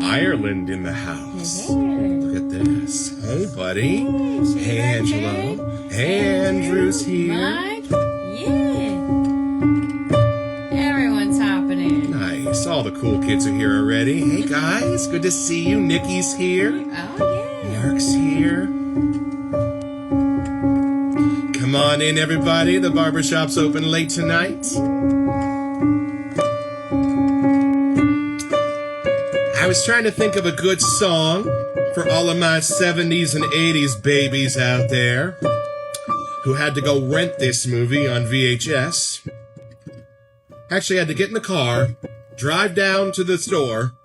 Ireland in the house. Look at this. Hey, buddy. Hey, Angelo. Hey, Andrew's here. Mike? Yeah. Everyone's hopping in. Nice. All the cool kids are here already. Hey, guys. Good to see you. Nikki's here. Oh, yeah. Mark's here. Come on in, everybody. The barbershop's open late tonight. I was trying to think of a good song for all of my 70s and 80s babies out there who had to go rent this movie on VHS. Actually had to get in the car, drive down to the store,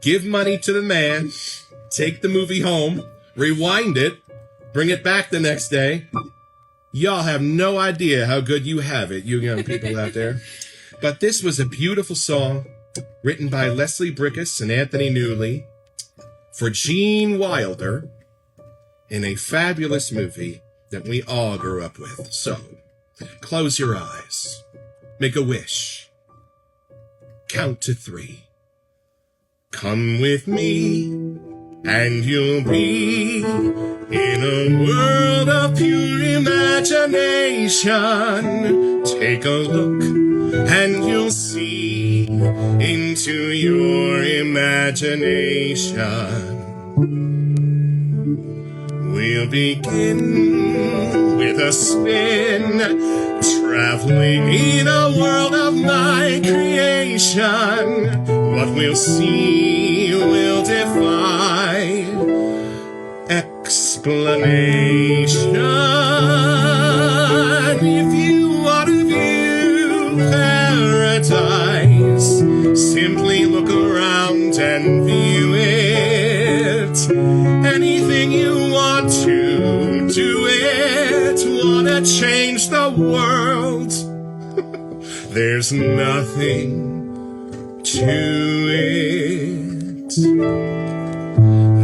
give money to the man, take the movie home, rewind it, bring it back the next day. Y'all have no idea how good you have it, you young people out there. But this was a beautiful song written by Leslie Bricusse and Anthony Newley for Gene Wilder in a fabulous movie that we all grew up with. So, close your eyes. Make a wish. Count to 3. Come with me, and you'll be in a world of pure imagination. Take a look, and you'll see into your imagination. We'll begin with a spin, traveling in a world of my creation. What we'll see will defy explanation. If you want to view paradise, simply look around and view it. Anything you want to, do it. Wanna change the world? There's nothing to it.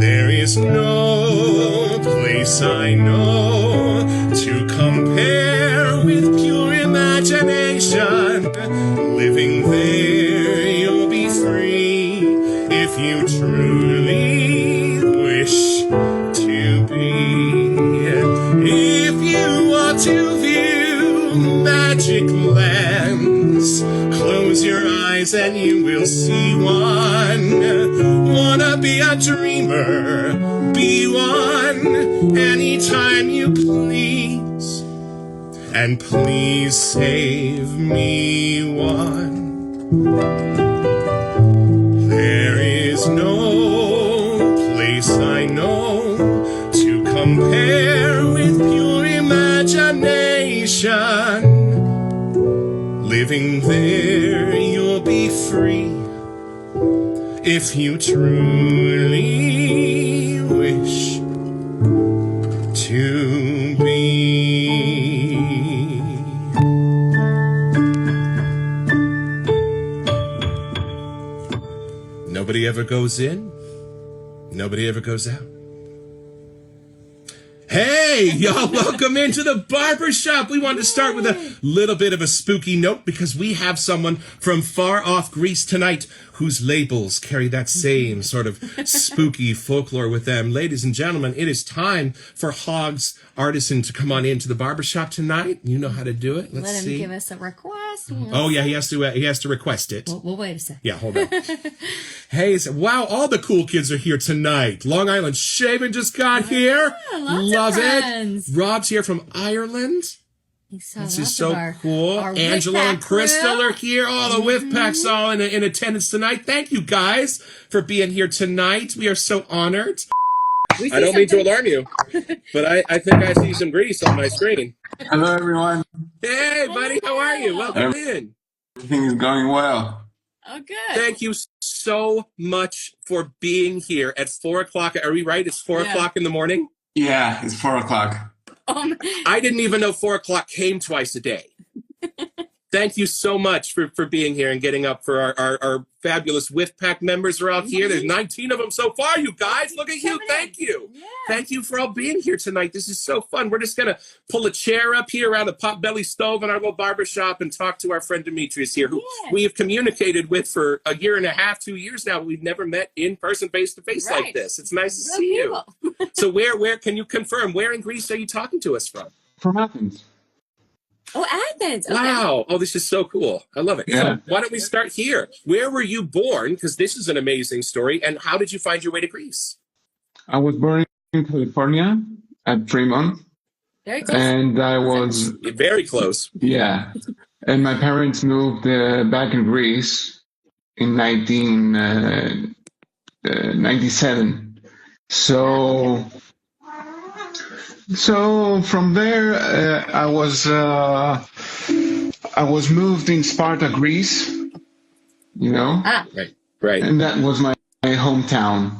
There is no place I know to compare with pure imagination. Living there, you'll be free if you truly wish to be. If you want to view magic lands, close your eyes and you will see one. Wanna be a dreamer? Be one anytime you please. And please save me one. There is no place I know to compare with pure imagination. Living there, you'll be free if you truly wish to be. Nobody ever goes in, nobody ever goes out. Hey, y'all, welcome into the barbershop. We wanted to start with a little bit of a spooky note because we have someone from far off Greece tonight whose labels carry that same sort of spooky folklore with them. Ladies and gentlemen, it is time for HAGS Artisan to come on into the barbershop tonight. You know how to do it. Let's see. Let him give us a request. Oh, yeah, he has to request it. We'll wait a second. Yeah, hold on. Hey, wow, all the cool kids are here tonight. Long Island Shaving just got here. Love it. Rob's here from Ireland. This is so cool. Angela and Crystal are here. All the whiff packs all in attendance tonight. Thank you guys for being here tonight. We are so honored. I don't mean to alarm you, but I think I see some grease on my screen. Hello, everyone. Hey, buddy, how are you? Welcome in. Everything is going well. Oh, good. Thank you so much for being here at 4 o'clock. Are we right? It's 4 o'clock in the morning? Yeah, it's 4 o'clock. I didn't even know 4 o'clock came twice a day. thank you so much for being here and getting up for our fabulous Whiff Pack members are out here. There's 19 of them so far, you guys. Look at you. Thank you. Yeah. Thank you for all being here tonight. This is so fun. We're just going to pull a chair up here around a potbelly stove in our little barbershop and talk to our friend Dimitrios here, who we have communicated with for a year and a half, 2 years now. We've never met in person, face to face like this. It's nice to see you. So where can you confirm? Where in Greece are you talking to us from? From Athens. Oh, Athens. Okay. Wow. Oh, this is so cool. I love it. Yeah. So why don't we start here? Where were you born? Because this is an amazing story. And how did you find your way to Greece? I was born in California at Fremont. Very close. And I was, Very close. yeah. And my parents moved back in Greece in 1997. So from there, I was moved in Sparta, Greece, you know, Right. and that was my hometown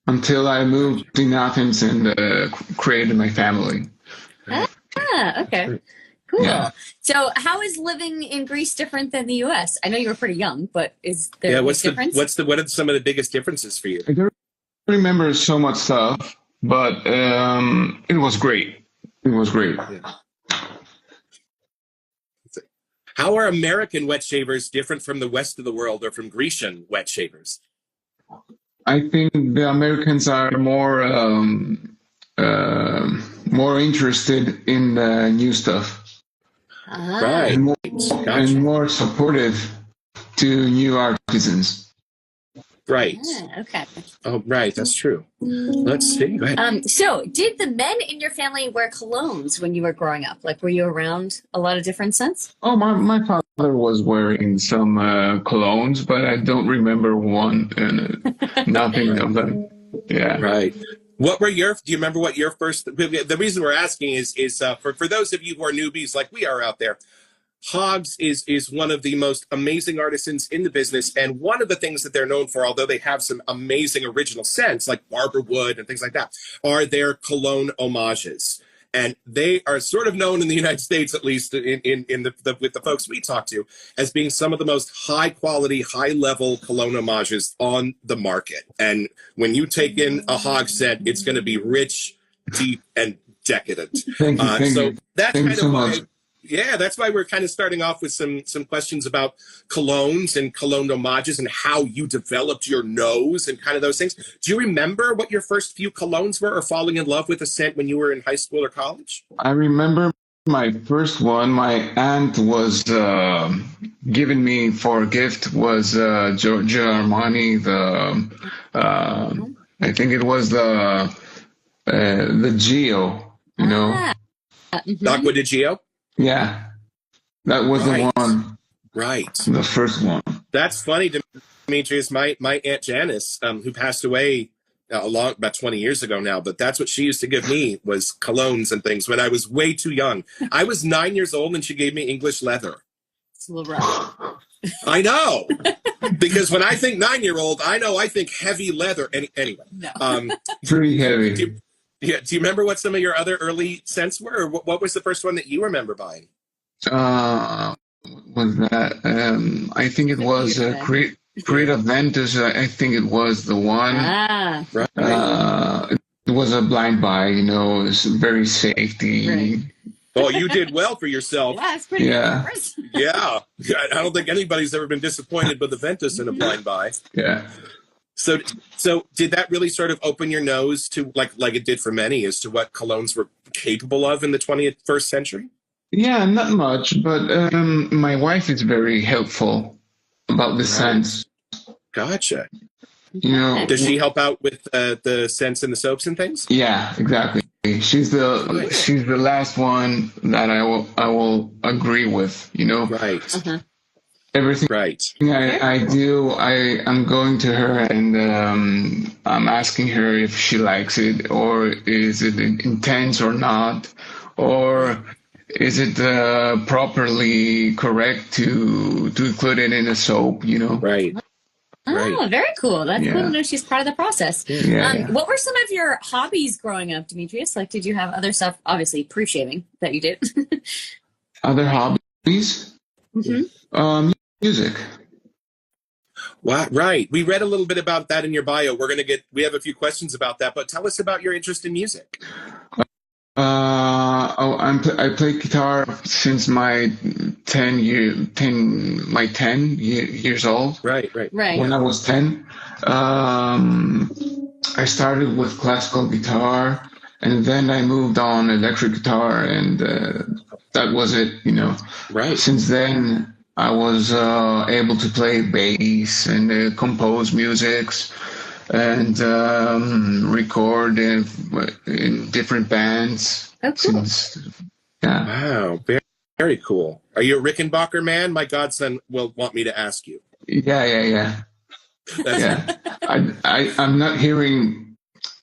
until I moved in Athens and created my family. Okay. Cool. Yeah. So how is living in Greece different than the U.S.? I know you were pretty young, but is there a difference? What are some of the biggest differences for you? I don't remember so much stuff, but it was great. It was great. How are American wet shavers different from the rest of the world or from Grecian wet shavers? I think the Americans are more interested in new stuff Right. and Gotcha. more supportive to new artisans. Right. Okay. Oh, right. That's true. Let's see. Go ahead. So did the men in your family wear colognes when you were growing up? Like, were you around a lot of different scents? Oh, my father was wearing some colognes, but I don't remember one and nothing of them. Yeah. Right. Do you remember what your first, the reason we're asking is for those of you who are newbies like we are out there, HAGS is one of the most amazing artisans in the business. And one of the things that they're known for, although they have some amazing original scents like barber wood and things like that, are their cologne homages. And they are sort of known in the United States, at least with the folks we talk to, as being some of the most high quality, high level cologne homages on the market. And when you take in a HAGS set, it's going to be rich, deep, and decadent. Thank you. That's Thank you kind so of much. yeah, that's why we're kind of starting off with some questions about colognes and cologne homages and how you developed your nose and kind of those things. Do you remember what your first few colognes were or falling in love with a scent when you were in high school or college? I remember my first one. My aunt was giving me for a gift was Giorgio Armani. I think it was the Gio. You know, Aqua di Gio? yeah, that was the one. Right. The first one. That's funny, Dimitrios. My Aunt Janice, who passed away about 20 years ago now, but that's what she used to give me was colognes and things when I was way too young. I was 9 years old and she gave me English leather. It's a little rough. I know. Because when I think 9-year-old, I think heavy leather. Anyway. No. Pretty heavy. Do you remember what some of your other early scents were? Or what was the first one that you remember buying? Was that? I think it was Creative Ventus. I think it was the one. Right. It was a blind buy. You know, it's very safety. Right. Oh, you did well for yourself. Yeah, it's pretty Yeah. good. Yeah. I don't think anybody's ever been disappointed with the Ventus in a blind buy. Yeah. So did that really sort of open your nose to like it did for many as to what colognes were capable of in the 21st century? Yeah, not much, but my wife is very helpful about the scents. Gotcha. You know, Does she help out with the scents and the soaps and things? yeah, exactly. She's the last one that I will agree with. You know, Right. everything Right. I do, I'm going to her and I'm asking her if she likes it, or is it intense or not, or is it properly correct to include it in a soap, you know? Right. Oh, very cool. That's cool Yeah. to know she's part of the process. Yeah. What were some of your hobbies growing up, Dimitrios? Like, did you have other stuff, obviously pre-shaving, that you did? Other hobbies? Music. Wow, right. We read a little bit about that in your bio. We have a few questions about that, but tell us about your interest in music. I play guitar since my 10 years old. Right. When I was 10, I started with classical guitar, and then I moved on electric guitar, and that was it. Right. Since then, I was able to play bass and compose musics and record in different bands. Oh, cool. Wow, very, very cool. Are you a Rickenbacker man? My godson will want me to ask you. Yeah. I'm not hearing.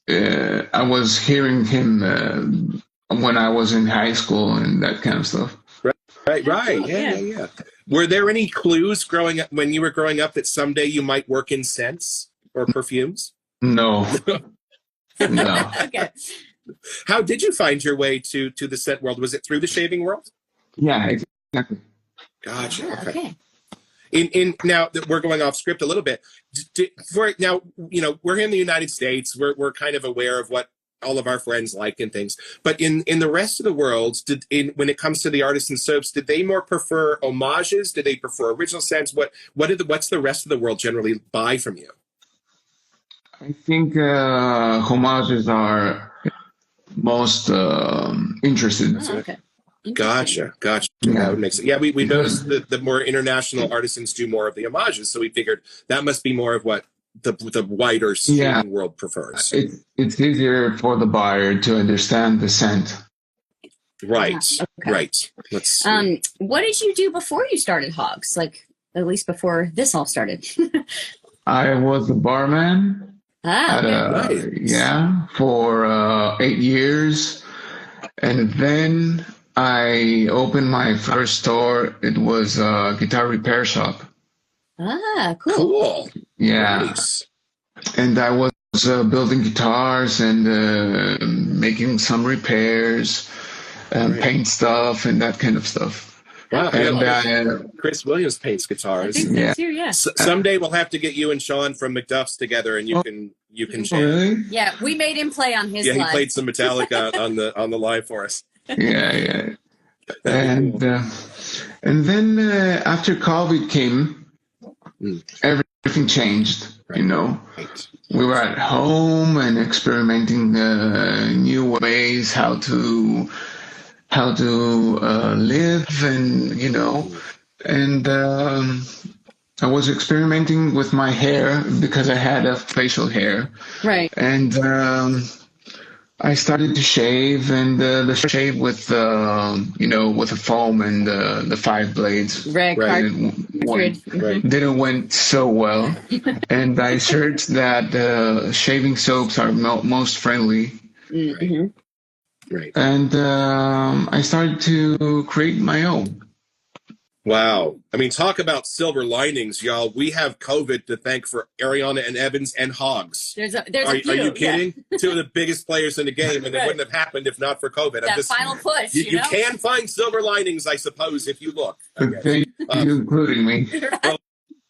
I was hearing him when I was in high school and that kind of stuff. Right. Yeah. Were there any clues when you were growing up that someday you might work in scents or perfumes? No. Okay. How did you find your way to the scent world? Was it through the shaving world? Yeah, exactly. Gotcha. Okay. In now that we're going off script a little bit, we're here in the United States. We're kind of aware of what all of our friends like and things. But in the rest of the world, when it comes to the artisan soaps, did they more prefer homages? Did they prefer original scents? What's the rest of the world generally buy from you? I think homages are most interested. Oh, okay. Gotcha. Yeah. That would make sense. Yeah, we noticed that the more international artisans do more of the homages, so we figured that must be more of what the wider world prefers. It's easier for the buyer to understand the scent. Right. Okay. Right. Let's see. What did you do before you started HAGS? Like, at least before this all started. I was a barman. Nice. For 8 years, and then I opened my first store. It was a guitar repair shop. Cool. Yeah. Nice. And I was building guitars and making some repairs and paint stuff and that kind of stuff. Wow. And Chris Williams paints guitars. I think so too, yeah. Someday we'll have to get you and Sean from McDuff's together, and you can jam. Really? Yeah, we made him play on his Yeah, he live. played some Metallica on the live for us. Yeah. And then after COVID came, everything changed. Right. We were at home and experimenting new ways how to live, and I was experimenting with my hair because I had a facial hair, Right. and I started to shave, and the shave with with a foam and the 5 blades. Right. Didn't went so well, and I searched that shaving soaps are most friendly. Mm-hmm. Right. And I started to create my own. Wow. I mean, talk about silver linings, y'all. We have COVID to thank for Ariana and Evans and HAGS. There's Are a few, you kidding? Yeah. 2 of the biggest players in the game, and it wouldn't have happened if not for COVID. That final push. You can find silver linings, I suppose, if you look. Okay. You including me.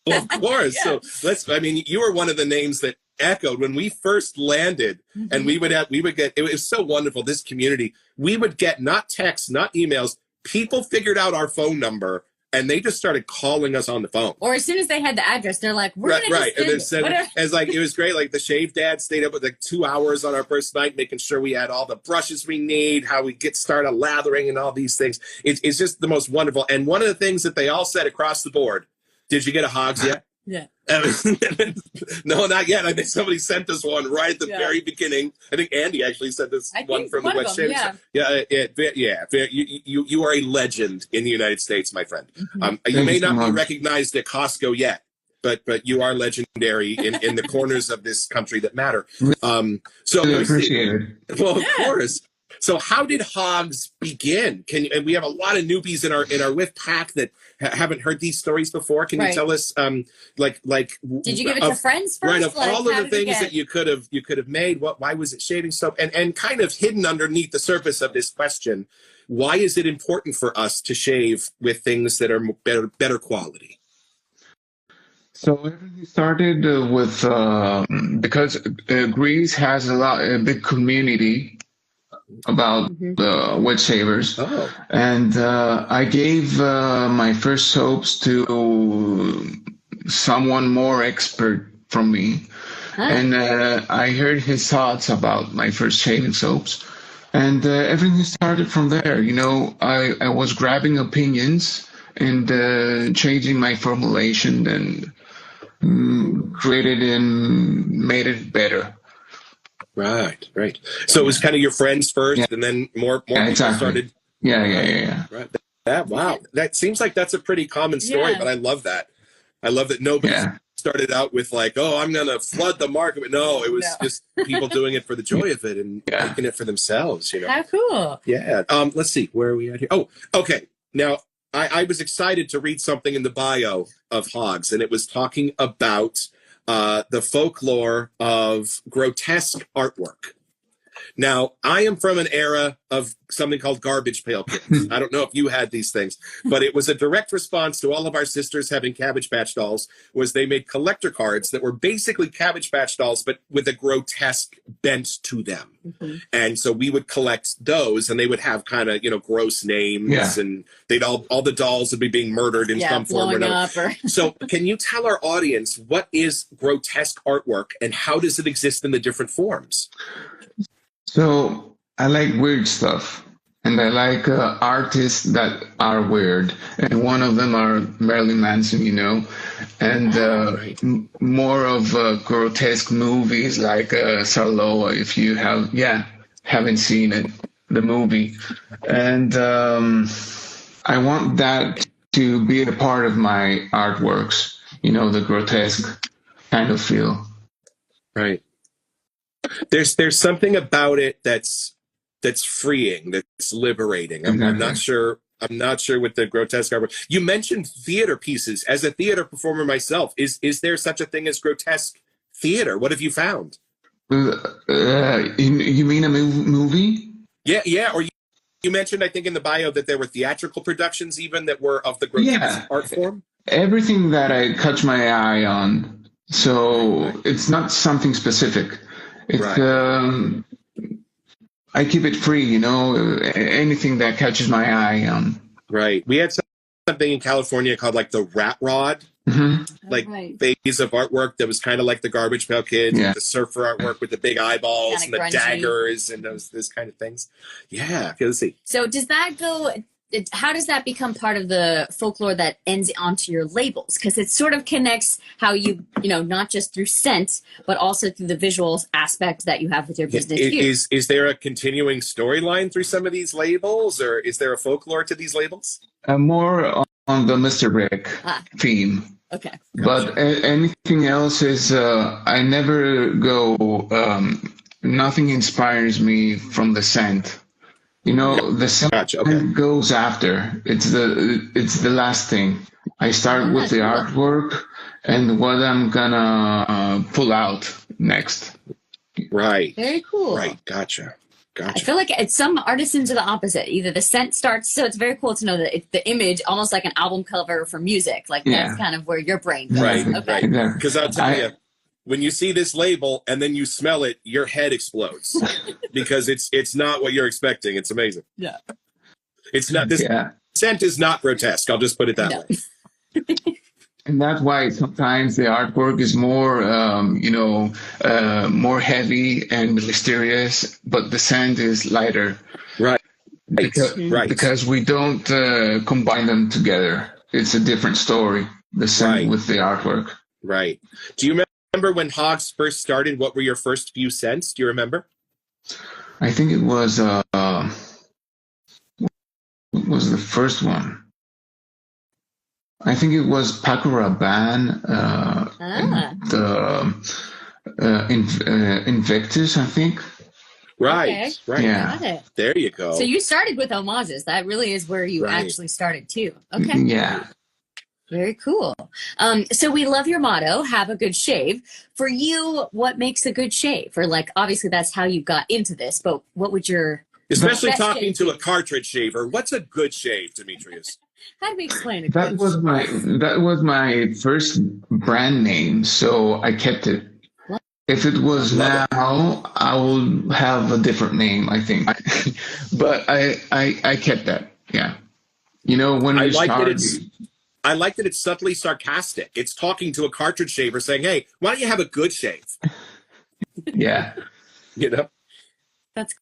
Well, of course. Yeah. So you were one of the names that echoed when we first landed, and we would get, it was so wonderful, this community. We would get not texts, not emails. People figured out our phone number, and they just started calling us on the phone. Or as soon as they had the address, they're like, "We're gonna just send it." It was great. Like the shave dad stayed up with 2 hours on our first night, making sure we had all the brushes we need, how we get started lathering, and all these things. It's just the most wonderful. And one of the things that they all said across the board: "Did you get a HAGS yet?" Yeah. No, not yet. I think somebody sent us one right at the very beginning. I think Andy actually sent us one from the West Shaving. You are a legend in the United States, my friend. You may not be recognized at Costco yet, but you are legendary in the corners of this country that matter. So really appreciate it. Well, of course. So how did HAGS begin? And we have a lot of newbies in our WIF pack that haven't heard these stories before. Can you tell us, did you give it to friends first? Right, of all of the things that you could have made, why was it shaving soap? And kind of hidden underneath the surface of this question, why is it important for us to shave with things that are better quality? So everything started with because Greece has a big community about wet shavers, and I gave my first soaps to someone more expert from me, and I heard his thoughts about my first shaving soaps, and everything started from there. You know, I was grabbing opinions and changing my formulation and created and made it better. Right. So it was kind of your friends first, and then more people exactly. started. Yeah. Right. Wow. That seems like that's a pretty common story, but I love that. I love that nobody started out with like, oh, I'm going to flood the market. No, it was just people doing it for the joy of it and making it for themselves, you know. How cool. Yeah. Let's see. Where are we at here? Oh, okay. Now, I was excited to read something in the bio of HAGS, and it was talking about the folklore of grotesque artwork. Now, I am from an era of something called garbage pail kids. I don't know if you had these things, but it was a direct response to all of our sisters having Cabbage Patch dolls, was they made collector cards that were basically Cabbage Patch dolls, but with a grotesque bent to them. And so we would collect those, and they would have kind of, you know, gross names, and they'd all the dolls would be being murdered in some form or another. So can you tell our audience what is grotesque artwork and how does it exist in the different forms? So I like weird stuff, and I like artists that are weird, and one of them are Marilyn Manson, you know, and more of grotesque movies like Sarloa, if you haven't seen it, the movie, and I want that to be a part of my artworks, you know, the grotesque kind of feel. Right. There's something about it that's freeing, that's liberating. I'm not sure with the grotesque artwork. You mentioned theater pieces. As a theater performer myself, is there such a thing as grotesque theater? What have you found? You mean a movie? Yeah. Or you mentioned, I think, in the bio that there were theatrical productions even that were of the grotesque art form. Everything that I catch my eye on. So it's not something specific. It's I keep it free, you know, anything that catches my eye on. Right. We had something in California called like the Rat Rod, phase of artwork that was kind of like the Garbage Pail Kids, the surfer artwork with the big eyeballs and the daggers and those kind of things. Yeah. Let's see. So does that go? How does that become part of the folklore that ends onto your labels? Because it sort of connects how you know, not just through scent, but also through the visual aspect that you have with your business. Is there a continuing storyline through some of these labels, or is there a folklore to these labels? More on the Mr. Rick theme. Okay. But anything else is, I never go, nothing inspires me from the scent. You know, the scent goes after. It's the last thing. I start with the artwork and what I'm gonna pull out next. Right. Very cool. Right. Gotcha. I feel like some artisans are the opposite. Either the scent starts, so it's very cool to know that it's the image, almost like an album cover for music. Like that's kind of where your brain goes. Right. Okay. Because I'll tell you, when you see this label and then you smell it, your head explodes because it's not what you're expecting. It's amazing. Yeah. It's not this scent is not grotesque. I'll just put it that way. And that's why sometimes the artwork is more, more heavy and mysterious, but the scent is lighter. Right. Because we don't combine them together. It's a different story, the scent with the artwork. Right. Do you remember when HAGS first started? What were your first few scents? Do you remember? I think it was, what was the first one? I think it was Paco Rabanne, the Invictus, I think. Right. Yeah. Got it. There you go. So you started with homages. That really is where you actually started too. Okay. Yeah. Very cool. So we love your motto, have a good shave. For you, what makes a good shave? Or like, obviously that's how you got into this, but what would your Especially Best talking to a shaving. cartridge shaver. What's a good shave, Demetrius? How do we explain it? That was my first brand name, so I kept it. If it was Love now, I would have a different name, I think. But I kept that. Yeah. You know, when I you like that start, I like that it's subtly sarcastic. It's talking to a cartridge shaver saying, hey, why don't you have a good shave? yeah. You know? That's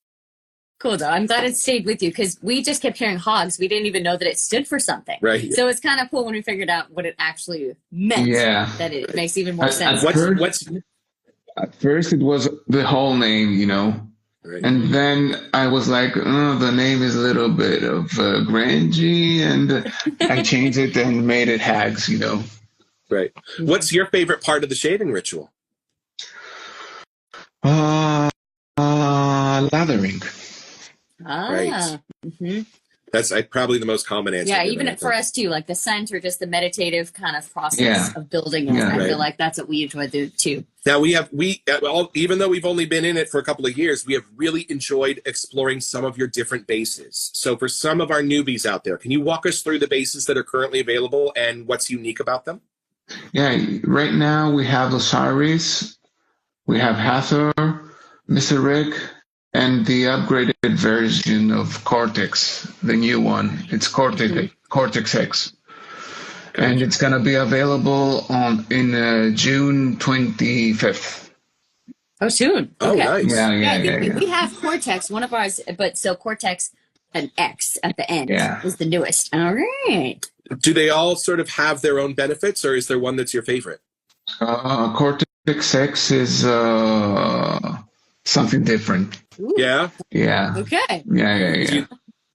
cool, though. I'm glad it stayed with you because we just kept hearing HAGS. We didn't even know that it stood for something. Right. So it's kind of cool when we figured out what it actually meant. Yeah. That it makes even more At- sense. at At first, it was the whole name, you know. Right. And then I was like, oh, the name is a little bit of grungy, and I changed it and made it HAGS, you know. Right. What's your favorite part of the shaving ritual? Lathering. Right. Mm-hmm. That's probably the most common answer. Yeah, given, even I for think. us too, like the scent or just the meditative kind of process Yeah. of building it. Yeah. I Right. feel like that's what we enjoy too. Now even though we've only been in it for a couple of years, we have really enjoyed exploring some of your different bases. So for some of our newbies out there, can you walk us through the bases that are currently available and what's unique about them? Yeah, right now we have Osiris, we have Hathor, Mr. Rick, and the upgraded version of Cortex, the new one. It's Cortex X. And it's going to be available in June 25th. Oh, soon. Oh, Okay. nice. Yeah. We have Cortex, one of ours, but so Cortex, an X at the end Yeah. is the newest. All right. Do they all sort of have their own benefits, or is there one that's your favorite? Cortex X is something different. Ooh, Yeah. Yeah. okay. Yeah.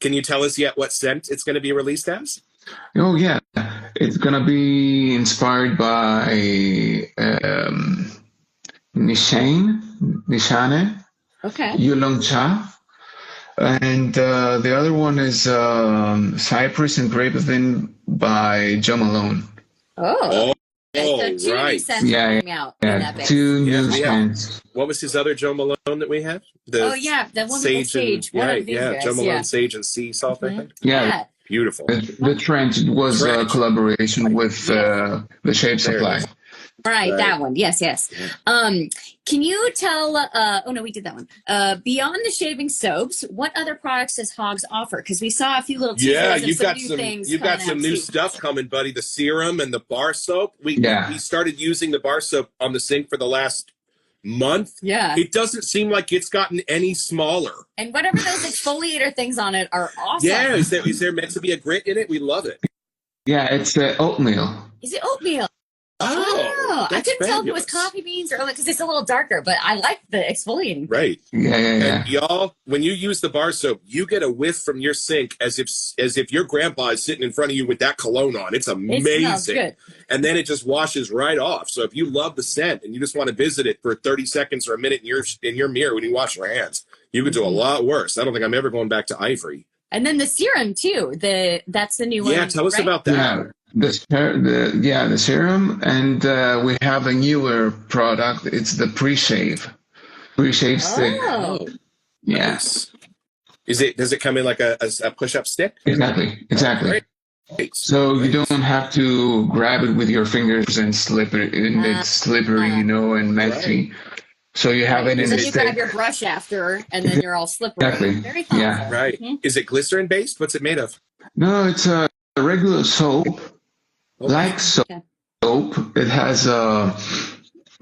Can you tell us yet what scent it's going to be released as? Oh, yeah. It's going to be inspired by Nishane, Okay. Yulong Cha. And the other one is Cypress and Grapeven by Joe Malone. Oh. So two new right. scents Yeah, coming out in that Yeah, base. two Yeah, new we have- scents. What was his other Joe Malone that we have? The Oh, yeah. The one with the sage. And, One right, of these yeah, guys. Joe Malone, Yeah. Sage, and Sea Salt, I think. Yeah, Beautiful. the Trench was a Trench. collaboration with the Shape There it Supply. is. Right, Right. that one. Yes. Can you tell, oh no, we did that one. Beyond the shaving soaps, what other products does HAGS offer? Because we saw a few little teasers Yeah, of you've got new some. things You've got coming some out, new too. stuff coming, buddy. The serum and the bar soap. We started using the bar soap on the sink for the last month. Yeah. It doesn't seem like it's gotten any smaller. And whatever those exfoliator things on it are awesome. Yeah, is there meant to be a grit in it? We love it. Yeah, it's oatmeal. Is it oatmeal? Oh, I that's couldn't tell if it was fabulous. coffee beans or because it's a little darker, but I like the exfoliating. Right. Yeah. And y'all, when you use the bar soap, you get a whiff from your sink as if your grandpa is sitting in front of you with that cologne on. It's It amazing. smells good. And then it just washes right off. So if you love the scent and you just want to visit it for 30 seconds or a minute in your mirror when you wash your hands, you could do a lot worse. I don't think I'm ever going back to Ivory. And then the serum too. That's the new one. Yeah, tell us right? about that. Yeah, the serum, and we have a newer product. It's the pre-shave stick. Oh. Yeah, Nice. Does it come in like a push-up stick? exactly. Great. So you don't have to grab it with your fingers and slip it, and it's slippery, and messy. So you have it in So the you grab stick. your brush after, and then you're all slippery. Exactly. Very thoughtful. Yeah. Right. Mhm. Is it glycerin-based? What's it made of? No, it's a regular soap, like soap. Okay. It has a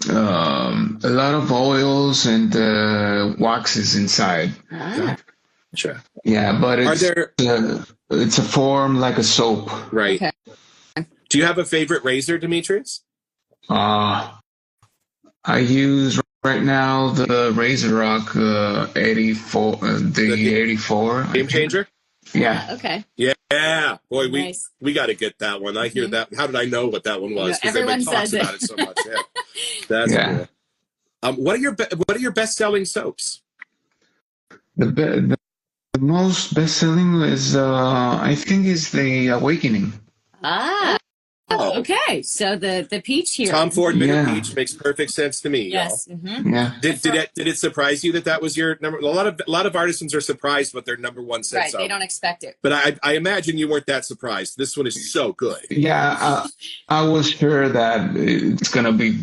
lot of oils and waxes inside. Ah. Gotcha. Yeah, but it's a form like a soap. Right. Okay. Do you have a favorite razor, Dimitrios? I use right now the Razor Rock 84, the 84. Game changer? Yeah. Okay. Yeah. Boy, Nice. we got to get that one. I hear that. How did I know what that one was? Because everyone everybody talks says about it. it so much. Yeah. That's Yeah. cool. What are your best-selling soaps? The most best selling is I think is the Awakening. Ah. Oh, Okay, so the peach here. Tom Ford Bitter Yeah. Peach makes perfect sense to me. Yes. Y'all. Mm-hmm. Yeah. Did it surprise you that was your number? A lot of artisans are surprised what their number one scents Right, are. they don't expect it. But I imagine you weren't that surprised. This one is so good. Yeah. I was sure that it's gonna be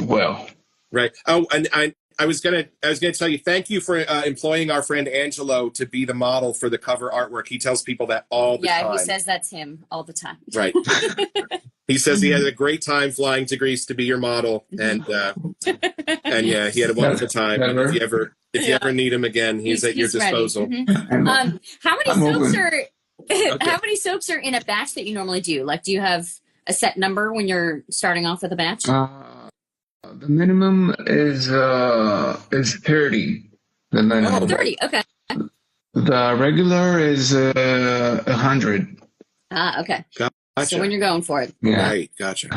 well. Right. Oh, and I was gonna tell you, thank you for employing our friend Angelo to be the model for the cover artwork. He tells people that all the time. Yeah, he says that's him all the time. Right. He says he had a great time flying to Greece to be your model, and yeah, he had a wonderful time. And if you ever need him again, he's at your disposal. Ready. Mm-hmm. How many soaps open. are Okay. how many soaps are in a batch that you normally do? Like, do you have a set number when you're starting off with a batch? The minimum is 30. The minimum. Oh, 30. Okay. The regular is 100. Ah, okay. Gotcha. So when you're going for it. Yeah. Right, gotcha.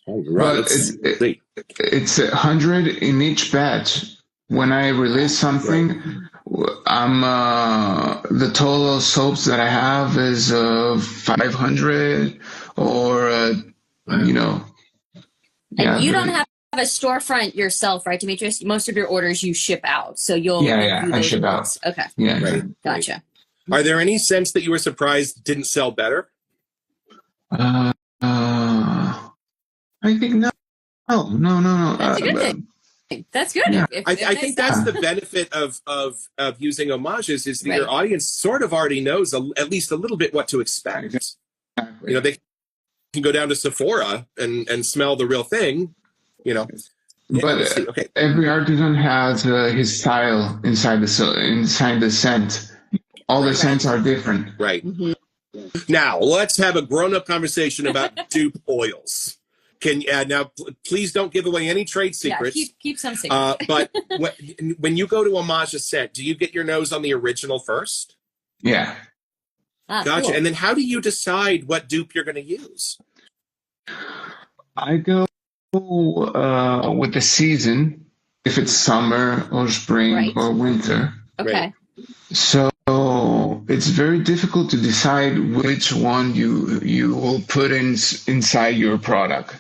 All right. But it's 100 in each batch. When I release something, I'm the total soaps that I have is 500 or you know. And you don't have a storefront yourself, right, Dimitrios? Most of your orders you ship out, so you'll Yeah, review I those ship out. ones. Okay, Yeah. Right. gotcha. Are there any scents that you were surprised didn't sell better? I think no. No. That's a good thing. That's good. Yeah. If I they think sell. that's the benefit of using homages is that Right. your audience sort of already knows at least a little bit what to expect. Exactly. You know, they can go down to Sephora and smell the real thing. You know, But okay. every artisan has his style inside the scent. All the scents are different. Right. Mhm. Now, let's have a grown-up conversation about dupe oils. Can now please don't give away any trade secrets. Yeah, keep some secrets. But when you go to homage a scent, do you get your nose on the original first? Yeah. Gotcha. Cool. And then how do you decide what dupe you're going to use? I go with the season, if it's summer or spring Right. or winter. Okay. So it's very difficult to decide which one you will put inside your product.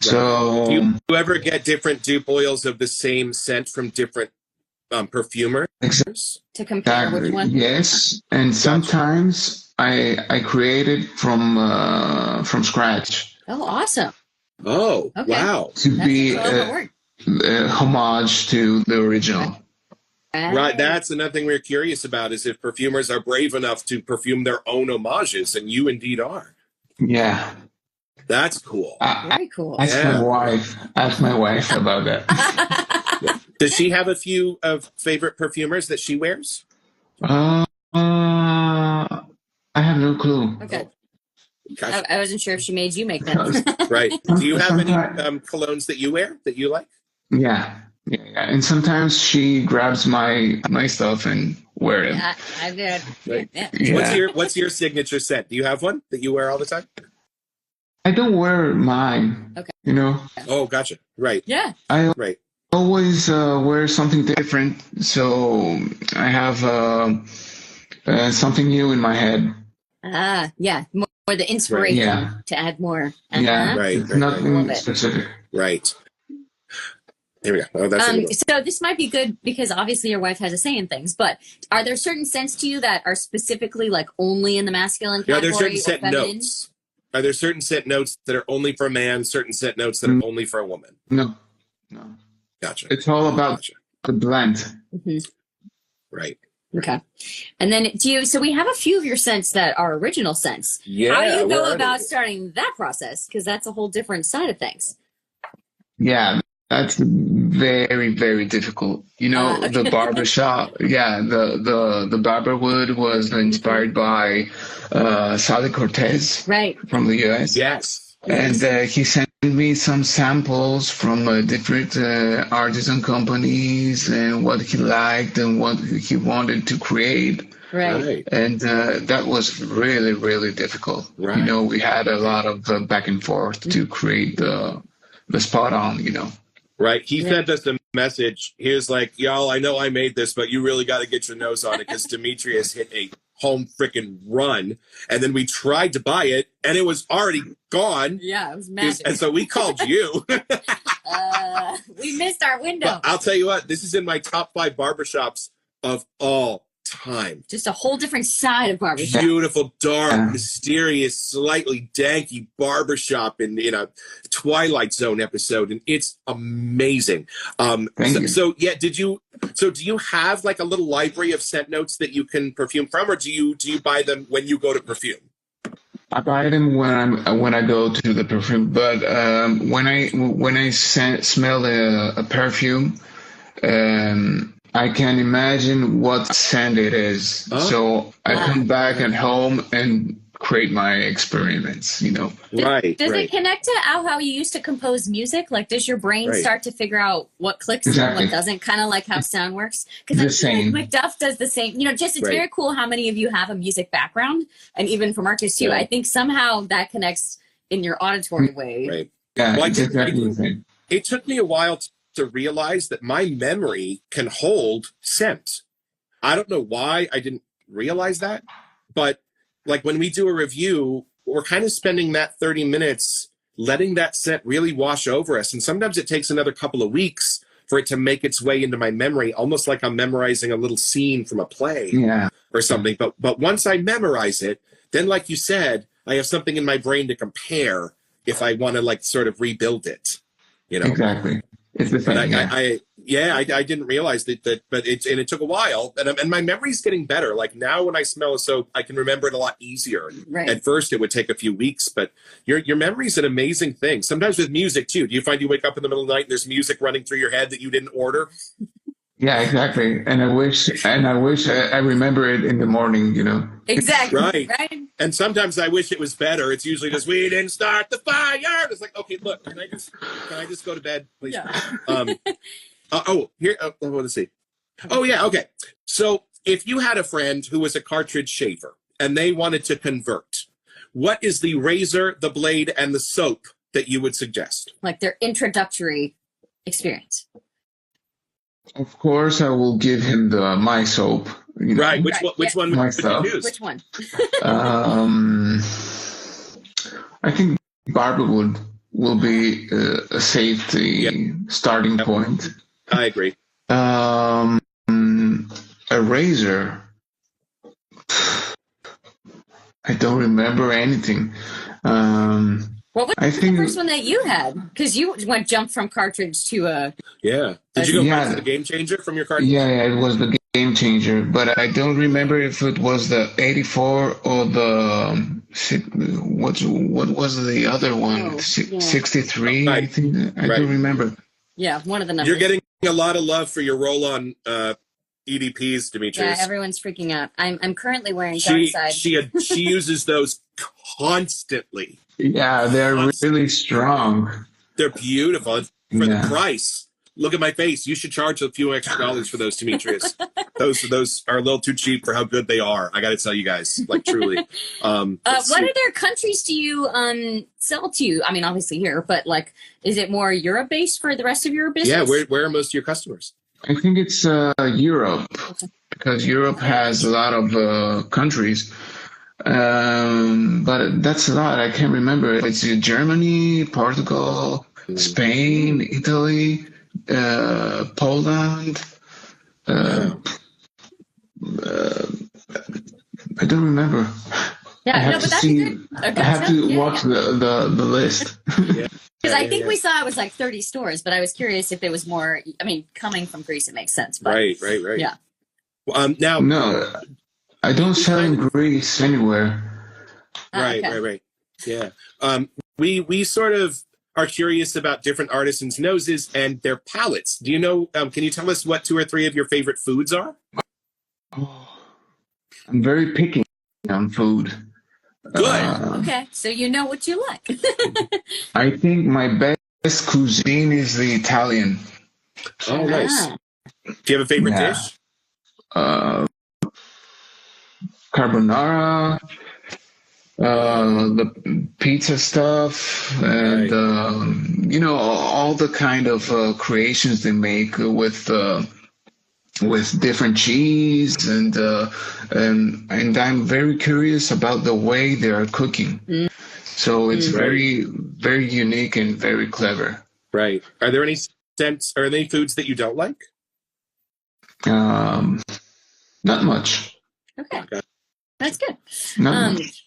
So Do you ever get different dupe oils of the same scent from different perfumers? To compare which one? Yes, and sometimes I create it from scratch Oh, awesome. Oh, Okay. wow. to That's be a lot of work. a homage to the original. Right. That's another thing we're curious about is if perfumers are brave enough to perfume their own homages, and you indeed are. Yeah. That's cool. Very cool. Ask Yeah. my wife. Ask my wife about that. Does she have a few of favorite perfumers that she wears? I have no clue. Okay. Gotcha. I wasn't sure if she made you make them. Right. Do you have any colognes that you wear that you like? Yeah. And sometimes she grabs my stuff and wear it. Yeah, I did. Right. Yeah. Yeah. What's your signature scent? Do you have one that you wear all the time? I don't wear mine. Okay. You know, Oh, gotcha. Right. Yeah. I Right. always wear something different, so I have something new in my head. Yeah. More the inspiration Yeah. to add more. Yeah. Right. It's Right. nothing Love it. specific. Right. Here we go. Oh, that's a good one. So this might be good because obviously your wife has a say in things, but are there certain scents to you that are specifically like only in the masculine Yeah, category there's certain or scent feminine? notes. Are there certain scent notes that are only for a man, certain scent notes that are only for a woman? No. Gotcha. It's all about Gotcha. the blend. Mhm. Right. Okay. And then so we have a few of your scents that are original scents. Yeah. How do you where go are about they? starting that process? Because that's a whole different side of things. Yeah, that's very, very difficult. You know, Okay. the barbershop. Yeah, the barber wood was inspired by Sally Cortez Right. from the US. Yes. And he sent me some samples from different artisan companies and what he liked and what he wanted to create. Right. Right. And that was really, really difficult. Right. You know, we had a lot of back and forth to create the spot on, you know. Right. He sent us a message. He was like, y'all, I know I made this, but you really got to get your nose on it because Dimitrios hit a home freaking run. And then we tried to buy it, and it was already gone. Yeah, it was magic. And so we called you. We missed our window. But I'll tell you what, this is in my top 5 barbershops of all time. Just a whole different side of barbershop. Beautiful, dark, mysterious, slightly danky barbershop in a Twilight Zone episode, and it's amazing. So do you have like a little library of scent notes that you can perfume from, or do you buy them when you go to perfume? I buy them when I go to the perfume, but when I smell a perfume, I can imagine what scent it is. Oh. So I come back at home and create my experiments, Right. Does it connect to how you used to compose music? Like, does your brain start to figure out what clicks and what doesn't? Kind of like how sound works? Because I feel like McDuff does the same. It's very cool how many of you have a music background, and even for Marcus too. Yeah. I think somehow that connects in your auditory way. Right. Yeah, well, exactly. It took me a while to realize that my memory can hold scent. I don't know why I didn't realize that, but like when we do a review, we're kind of spending that 30 minutes letting that scent really wash over us. And sometimes it takes another couple of weeks for it to make its way into my memory, almost like I'm memorizing a little scene from a play or something. But once I memorize it, then like you said, I have something in my brain to compare if I want to like sort of rebuild it, Exactly. It's the same. But I didn't realize that, but it took a while, and my memory's getting better. Like now, when I smell a soap, I can remember it a lot easier. Right. At first, it would take a few weeks, but your memory's an amazing thing. Sometimes with music too. Do you find you wake up in the middle of the night and there's music running through your head that you didn't order? Yeah, exactly. And I wish I remember it in the morning, Exactly. Right. And sometimes I wish it was better. It's usually just, we didn't start the fire. It's like, okay, look, can I just go to bed, please? Yeah. Let's see. Oh, yeah, okay. So if you had a friend who was a cartridge shaver and they wanted to convert, what is the razor, the blade, and the soap that you would suggest? Like their introductory experience. Of course, I will give him my soap. Right. Which one would you use? Which one? I think barber will be a safety starting point. I agree. A razor. I don't remember anything. What was the first one that you had? Because you jumped from cartridge to a... Yeah. Did you go back to the Game Changer from your cartridge? Yeah, it was the Game Changer. But I don't remember if it was the 84 or the... What was the other one? 63, I think. I don't remember. Yeah, one of the numbers. You're getting a lot of love for your roll-on EDPs, Dimitrios. Yeah, everyone's freaking out. I'm currently wearing Dark Side. She uses those constantly. Yeah, they're really strong. They're beautiful. For the price, look at my face. You should charge a few extra dollars for those, Dimitrios. Those are a little too cheap for how good they are. I got to tell you guys, like truly. What other countries do you sell to? I mean, obviously here, but like, is it more Europe based for the rest of your business? Yeah, where are most of your customers? I think it's Europe, because Europe has a lot of countries. But that's a lot. I can't remember. It's Germany, Portugal, Spain, Italy, Poland. I don't remember. Yeah, I have to see. I have to watch the list. Because I think we saw it was like 30 stores, but I was curious if it was more. I mean, coming from Greece, it makes sense. But, right. Yeah. Now, no, I don't sell in Greece anywhere. Right. Yeah. We sort of are curious about different artisans' noses and their palates. Do you know? Can you tell us what 2 or 3 of your favorite foods are? Oh, I'm very picky on food. Good. Okay, so you know what you like. I think my best cuisine is the Italian. Oh, nice. Do you have a favorite dish? Carbonara, the pizza stuff, and all the kind of creations they make with with different cheese, and I'm very curious about the way they are cooking. So it's very, very unique and very clever. Right. Are there any scents or any foods that you don't like? Not much. Okay. That's good. Not much.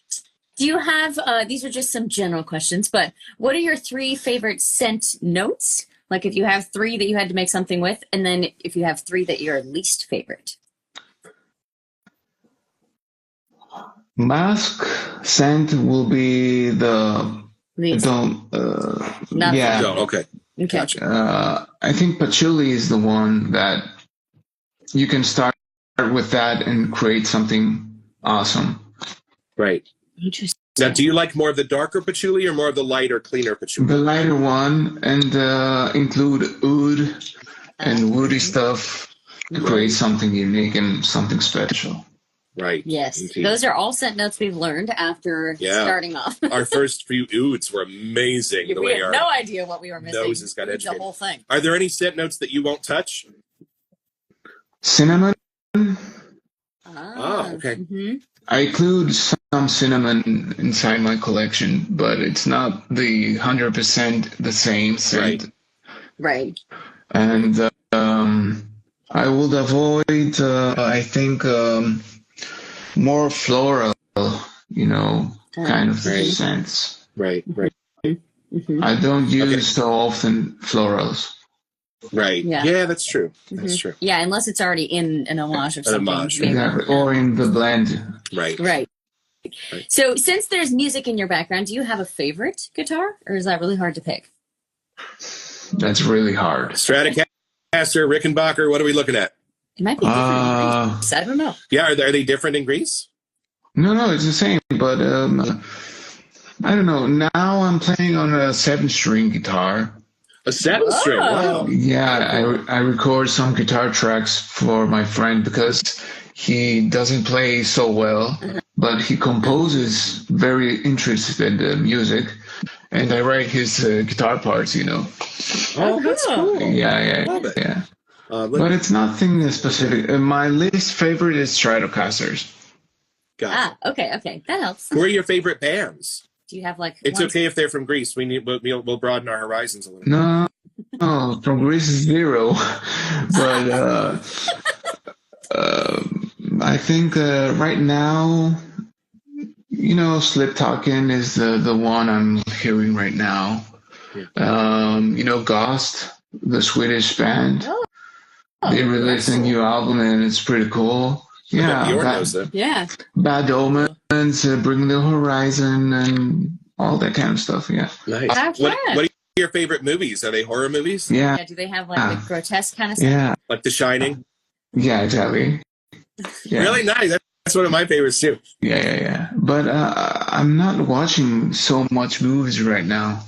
Do you have, these are just some general questions, but what are your 3 favorite scent notes? Like if you have 3 that you had to make something with, and then if you have 3 that you're least favorite. Mask scent will be the Least. Nothing. yeah. No. Okay. Okay. Gotcha. I think patchouli is the one that you can start with that and create something awesome. Right. Interesting. Now, do you like more of the darker patchouli or more of the lighter, cleaner patchouli? The lighter one, and include oud and woody stuff to create something unique and something special. Right. Yes. Indeed. Those are all scent notes we've learned after starting off. Our first few ouds were amazing. We had no idea what we were missing. Noses got The educated. whole thing. Are there any scent notes that you won't touch? Cinnamon. Oh, okay. Mm-hmm. I include some cinnamon inside my collection, but it's not the 100% the same scent. Right. And I would avoid, I think, more floral, kind of scents. Right. Mm-hmm. I don't use so often florals. Right. Yeah. Yeah, that's true. That's true. Yeah, unless it's already in an homage of something. homage, maybe. Exactly. Or in the blend. Right. Right. So since there's music in your background, do you have a favorite guitar? Or is that really hard to pick? That's really hard. Stratocaster, Rickenbacker, what are we looking at? It might be different in Greece. I don't know. Yeah, are they different in Greece? No, it's the same. But I don't know. Now I'm playing on a 7-string guitar. A 7-string. Wow. Yeah, I record some guitar tracks for my friend because he doesn't play so well, but he composes very interested music, and I write his guitar parts. Oh, that's cool. Yeah. Love it. Yeah. But it's nothing specific. My least favorite is Stratocasters. Gotcha. Okay. That helps. Who are your favorite bands? Do you have like? It's one- okay if they're from Greece. We'll broaden our horizons a little. No, from Greece is 0. But I think right now, Slip Talkin' is the one I'm hearing right now. Ghost, the Swedish band. They released a new album and it's pretty cool. Yeah, Bjorn knows them. Yeah. Bad Omens, Bring the Horizon, and all that kind of stuff. Yeah. Nice. Have What fun. are your favorite movies? Are they horror movies? Yeah. Yeah. Do they have like the grotesque kind of stuff? Yeah. Like The Shining? Yeah, exactly. Yeah. Really nice. That's one of my favorites too. Yeah. But I'm not watching so much movies right now.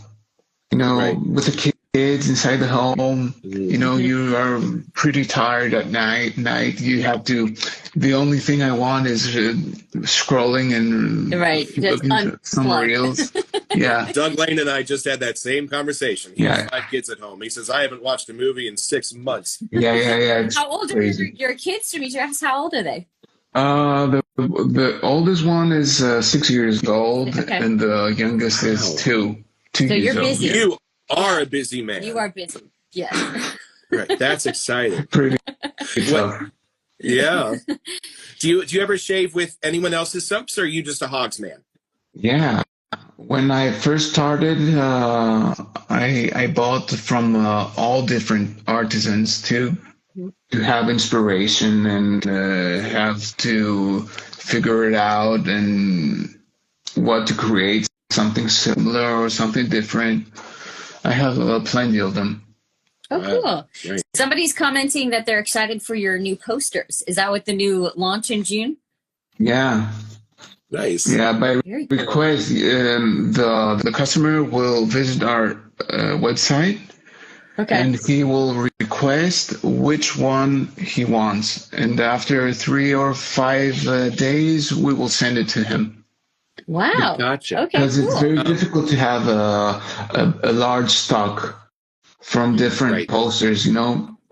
Right. With the kids inside the home, you are pretty tired at night. You have to. The only thing I want is scrolling and Just looking at somewhere unplug. else. Yeah. Doug Lane and I just had that same conversation. He has Yeah. 5 kids at home. He says, I haven't watched a movie in 6 months. Yeah. It's How old are crazy. your kids, Dimitrios? How old are they? The oldest one is 6 years old, Okay. and the youngest is 2 So years you're old. busy. You are a busy man. You are busy. Yes. Right. That's exciting. Pretty tough. Yeah. Do you ever shave with anyone else's soaps, or are you just a HAGS man? Yeah. When I first started, I bought from all different artisans to have inspiration and have to figure it out and what to create, something similar or something different. I have plenty of them. Oh, cool. Right. Somebody's commenting that they're excited for your new posters. Is that with the new launch in June? Yeah. Nice. Yeah, by Very cool. request, the customer will visit our website, Okay. and he will request which one he wants. And after 3 or 5 days, we will send it to him. Wow. Gotcha. Okay, Because it's cool. very difficult to have a large stock from different Right. posters,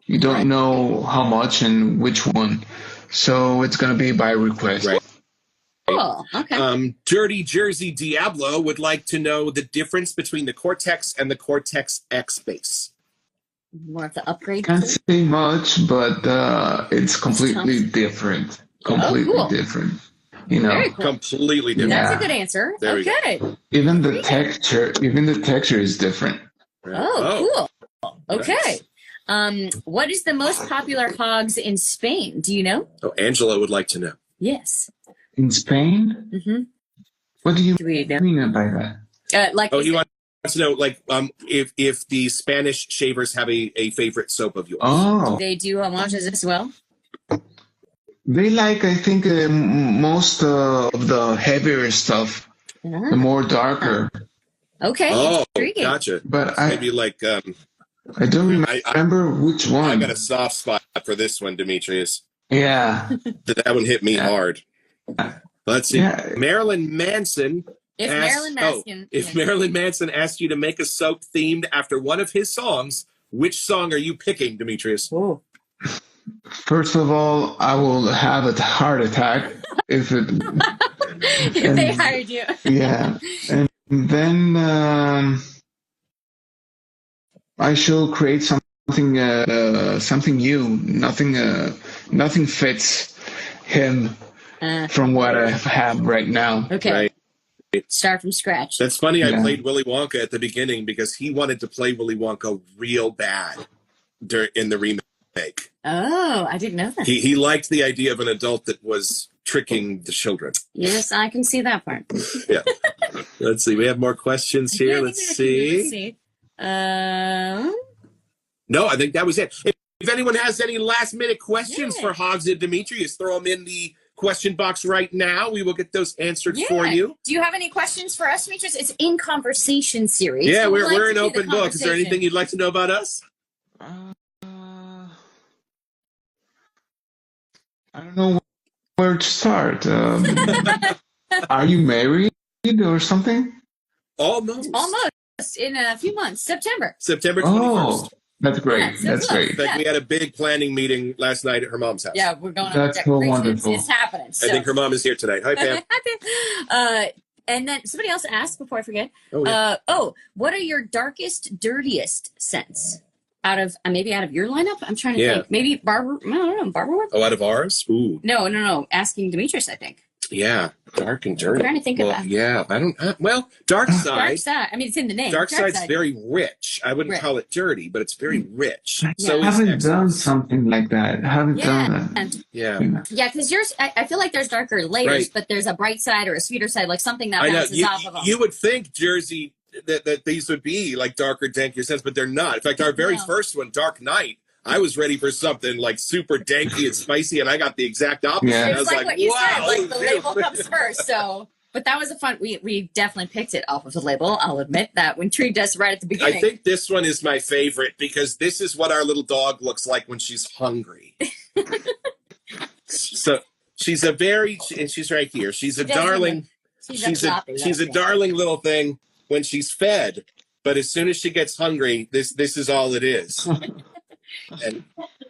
You don't know how much and which one. So it's going to be by request. Right. Cool. Okay. Dirty Jersey Diablo would like to know the difference between the Cortex and the Cortex X bass. More of the upgrade. Can't say much, but it's completely different. Completely cool. different. You know, Very cool. Completely different. That's Yeah. a good answer. There we go. Okay. even the texture is different. Oh, cool. Okay. Nice. What is the most popular hogs in Spain? Do you know? Oh, Angela would like to know. Yes. In Spain? Mm-hmm. What do you Do we know? mean by that? Like, Oh, he wants to know, like, if the Spanish shavers have a favorite soap of yours. Oh, they do homages as well? they like, I think, most of the heavier stuff, the Ah, more darker. okay. Oh, Intriguing. gotcha. But Maybe like, I don't remember which I one. got a soft spot for this one, Dimitrios. Yeah. That one hit me hard. Let's see. Yeah. Marilyn Manson. If asked- Marilyn Manson. if Marilyn Manson asked you to make a soap themed after one of his songs, which song are you picking, Dimitrios? Oh. First of all, I will have a heart attack if it. If they hired you. Yeah, and then I shall create something new. Nothing fits him from what I have right now. Okay. Right. Start from scratch. That's funny. I Yeah. played Willy Wonka at the beginning because he wanted to play Willy Wonka real bad in the remake. Oh, I didn't know that. He liked the idea of an adult that was tricking the children. Yes, I can see that part. Yeah. Let's see. We have more questions here. Yeah, I Let's think we have a few. see. No, No, I think that was it. If anyone has any last minute questions Yeah. for Hogs and Dimitrios, throw them in the question box right now. We will get those answered for you. Do you have any questions for us, Demetrius? It's in conversation series. Yeah, so we'd we're like an to hear the open book. Is there anything conversation. you'd like to know about us? I don't know where to start. Are you married or something? Almost. Almost in a few months, September. September 21st. Oh, that's great. Yeah, so That's look. great. In fact, we had a big planning meeting last night at her mom's house. Yeah, we're going on That's so decorations. wonderful. It's happening. So. I think her mom is here today. Hi, Pam. And then somebody else asked before I forget. Oh, yeah. What are your darkest, dirtiest scents? Out of maybe out of your lineup? I'm trying to Yeah. think. Maybe Barber. I don't know. Barber. Oh, out of ours? Ooh. No. Asking Demetrius, I think. Yeah. Dark and dirty. I'm trying to think well, about it. yeah. I don't. Dark side. Dark side. I mean, it's in the name. Dark side's side. very rich. I wouldn't Rich. call it dirty, but it's very rich. Yeah. So I is haven't X. done something like that. I haven't done that. Yeah. Yeah, because yours, I feel like there's darker layers, Right. but there's a bright side or a sweeter side, like something that I know. bounces off of them. You would think Jersey that these would be like darker, dankier scents, but they're not. In fact, our very No. first one, Dark Night, I was ready for something like super danky and spicy, and I got the exact opposite. Yeah. I It's was like, what you wow. said, like the label comes first. So, but that was a fun. We definitely picked it off of the label. I'll admit that when Tree does right at the beginning. I think this one is my favorite because this is what our little dog looks like when she's hungry. So she's and she's right here. She's a She does darling. she's She's a darling little thing when she's fed, but as soon as she gets hungry, this is all it is, and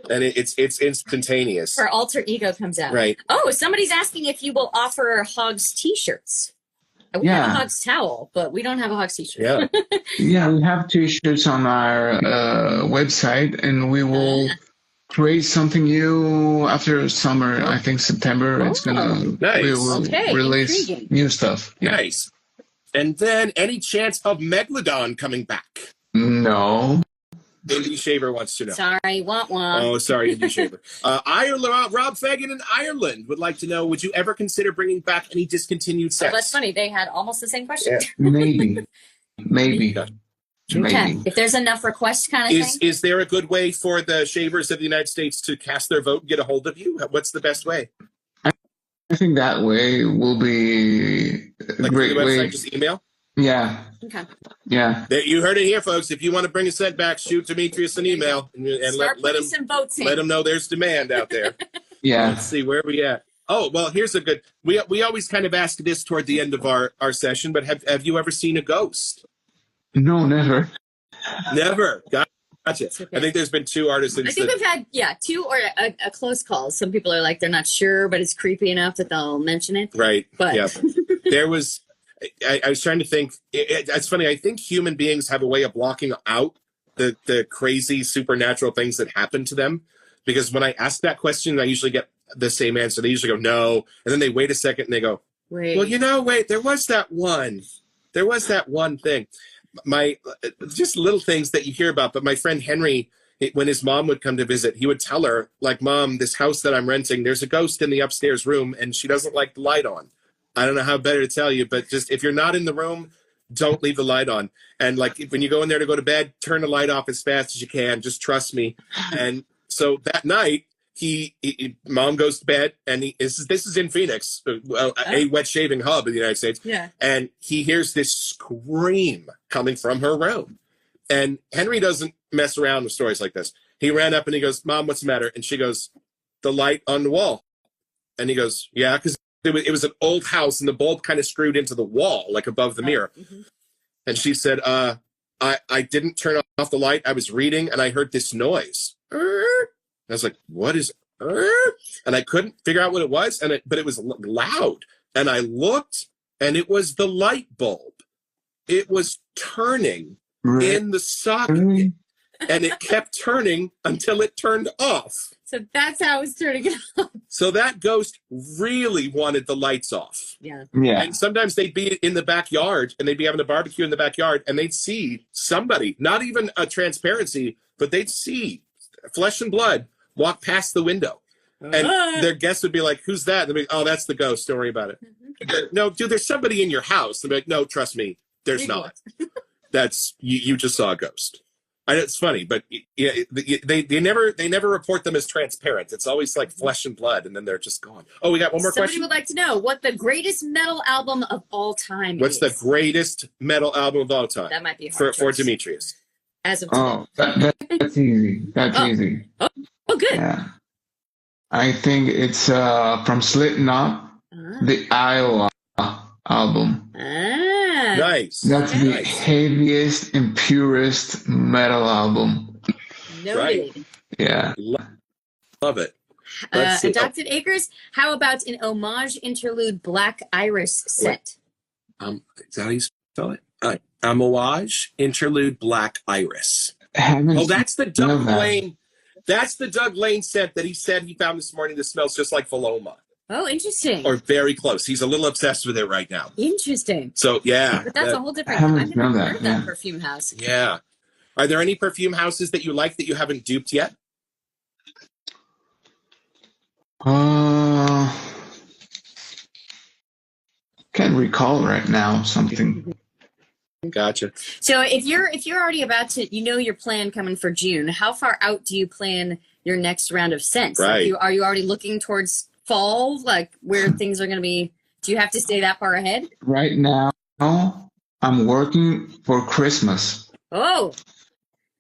it's instantaneous. Her alter ego comes out. Right. Oh, somebody's asking if you will offer Hogs T-shirts. We have a Yeah. Hogs towel, but we don't have a Hogs T-shirt. Yeah. Yeah, we have t-shirts on our website, and we will create something new after summer. I think September. It's gonna. Nice. We will Okay, release intriguing. new stuff. Yeah. Nice. And then any chance of Megalodon coming back? No. Indie Shaver wants to know. Sorry, want one. Oh, sorry, Indie Shaver. Ireland, Rob Fagan in Ireland would like to know: would you ever consider bringing back any discontinued Oh, sets? that's funny. They had almost the same question. Yeah. Maybe. Maybe. Okay. Okay. Maybe. If there's enough requests, kind of thing. Is there a good way for the shavers of the United States to cast their vote and get a hold of you? What's the best way? I think that way will be a Like great the website, way. just email? Yeah. Okay. Yeah. There, you heard it here, folks. If you want to bring a set back, shoot Dimitrios an email and Start let putting him some votes in. let him know there's demand out there. Yeah. Let's see, where are we at? Oh, well, here's a good. We always kind of ask this toward the end of our session, but have you ever seen a ghost? No, never. Never. Guys, Gotcha. It's okay. I think there's been two artisans. I think we've had, two or a close call. Some people are like, they're not sure, but it's creepy enough that they'll mention it. Right. But yeah. There was, I was trying to think, it's funny. I think human beings have a way of blocking out the crazy supernatural things that happen to them. Because when I ask that question, I usually get the same answer. They usually go, no. And then they wait a second and they go, wait. Well, wait, there was that one thing. Just little things that you hear about. But my friend Henry, when his mom would come to visit, he would tell her, like, Mom, this house that I'm renting, there's a ghost in the upstairs room and she doesn't like the light on. I don't know how better to tell you, but just if you're not in the room, don't leave the light on. And like when you go in there to go to bed, turn the light off as fast as you can. Just trust me. And so that night, Mom goes to bed, and this is in Phoenix, a wet shaving hub in the United States. Yeah. And he hears this scream coming from her room. And Henry doesn't mess around with stories like this. He ran up and he goes, Mom, what's the matter? And she goes, the light on the wall. And he goes, yeah, because it was an old house and the bulb kind of screwed into the wall, like above the mirror. Mm-hmm. And she said, I didn't turn off the light. I was reading and I heard this noise. I was like, what is and I couldn't figure out what it was, but it was loud. And I looked, and it was the light bulb. It was turning in the socket, and it kept turning until it turned off. So that's how it's turning it off. So that ghost really wanted the lights off. Yeah. And sometimes they'd be in the backyard, and they'd be having a barbecue in the backyard, and they'd see somebody, not even a transparency, but they'd see flesh and blood walk past the window. And their guests would be like, who's that? They'd be like, oh, that's the ghost. Don't worry about it. Mm-hmm. No, dude, there's somebody in your house. They'd be like, no, trust me, there's not. That's, you just saw a ghost. It's funny, but yeah, they never report them as transparent. It's always like flesh and blood, and then they're just gone. Oh, we got one more question? Somebody would like to know what the greatest metal album of all time is. What's the greatest metal album of all time? That might be a for hard choice. Dimitrios. As of today. That's easy. That's easy. Oh, good. Yeah. I think it's from Slipknot, the Iowa album. Nice. That's the heaviest and purest metal album. Noted. Right. Yeah. Love it. Adopted Acres, how about an homage interlude Black Iris set? Is that how you spell it? Homage interlude Black Iris. That's the Doug Lane. That's the Doug Lane scent that he said he found this morning that smells just like Paloma. Oh, interesting. Or very close. He's a little obsessed with it right now. Interesting. So, yeah. But that's a whole different... I've never heard of that perfume house. Yeah. Are there any perfume houses that you like that you haven't duped yet? Can't recall right now something. Gotcha. So if you're already about to, your plan coming for June, how far out do you plan your next round of scents? Right. Are you already looking towards fall, like where things are going to be? Do you have to stay that far ahead? Right now, I'm working for Christmas. Oh,